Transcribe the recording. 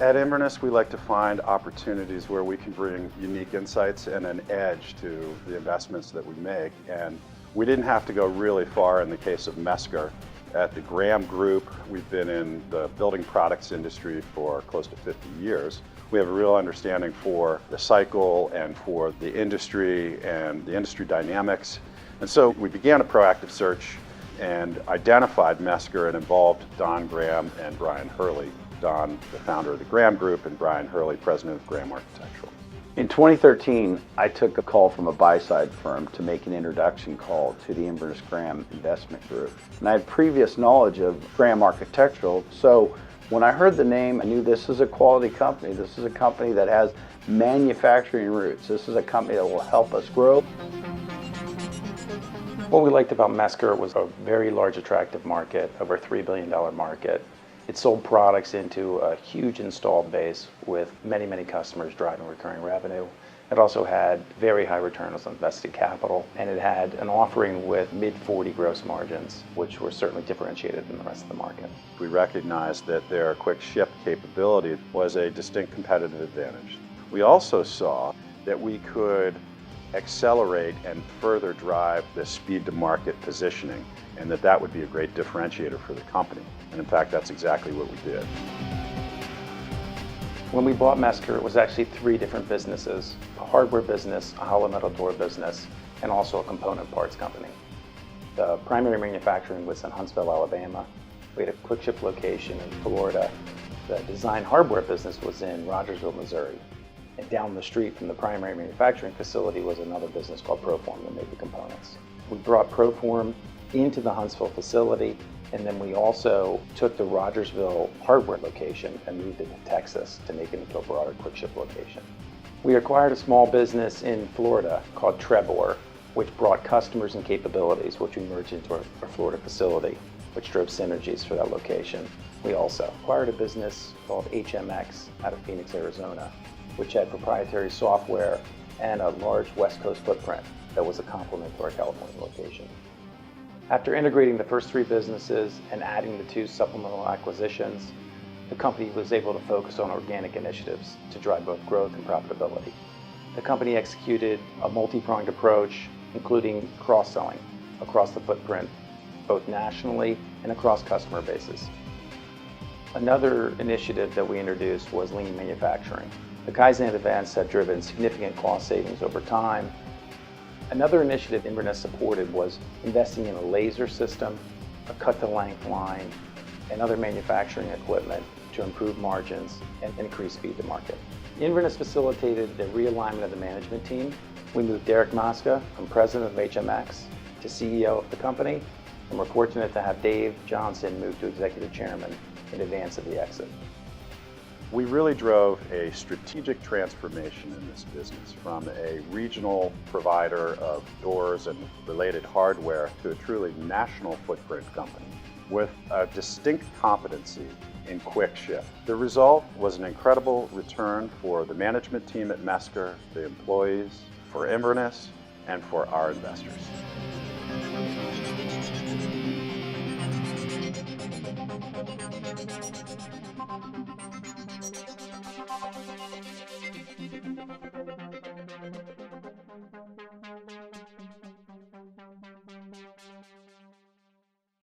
At Inverness, we like to find opportunities where we can bring unique insights and an edge to the investments that we make. And we didn't have to go really far in the case of Mesker. At the Graham Group, we've been in the building products industry for close to 50 years. We have a real understanding for the cycle and for the industry and the industry dynamics. And so we began a proactive search and identified Mesker and involved Don Graham and Brian Hurley. Don, the founder of the Graham Group, and Brian Hurley, president of Graham Architectural. In 2013, I took a call from a buy-side firm to make an introduction call to the Inverness Graham Investment Group. And I had previous knowledge of Graham Architectural, so when I heard the name, I knew this is a quality company. This is a company that has manufacturing roots. This is a company that will help us grow. What we liked about Mesker was a very large, attractive market, over a $3 billion market. It sold products into a huge installed base with many, many customers driving recurring revenue. It also had very high returns on invested capital, and it had an offering with mid-40 gross margins, which were certainly differentiated from the rest of the market. We recognized that their quick ship capability was a distinct competitive advantage. We also saw that we could accelerate and further drive the speed to market positioning, and that would be a great differentiator for the company. And in fact, that's exactly what we did. When we bought Mesker, it was actually 3 different businesses: a hardware business, a hollow metal door business, and also a component parts company. The primary manufacturing was in Huntsville, Alabama. We had a quick ship location in Florida. The design hardware business was in Rogersville, Missouri. And down the street from the primary manufacturing facility was another business called Proform that made the components. We brought Proform into the Huntsville facility, and then we also took the Rogersville hardware location and moved it to Texas to make it into a broader quick ship location. We acquired a small business in Florida called Trebor, which brought customers and capabilities, which we merged into our Florida facility, which drove synergies for that location. We also acquired a business called HMX out of Phoenix, Arizona, which had proprietary software and a large West Coast footprint that was a complement to our California location. After integrating the first 3 businesses and adding the 2 supplemental acquisitions, the company was able to focus on organic initiatives to drive both growth and profitability. The company executed a multi-pronged approach, including cross-selling across the footprint, both nationally and across customer bases. Another initiative that we introduced was lean manufacturing. The Kaizen events have driven significant cost savings over time. Another initiative Inverness supported was investing in a laser system, a cut-to-length line, and other manufacturing equipment to improve margins and increase speed to market. Inverness facilitated the realignment of the management team. We moved Derek Mosca from president of HMX to CEO of the company, and we're fortunate to have Dave Johnson move to executive chairman in advance of the exit. We really drove a strategic transformation in this business from a regional provider of doors and related hardware to a truly national footprint company with a distinct competency in quick ship. The result was an incredible return for the management team at Mesker, the employees, for Inverness, and for our investors.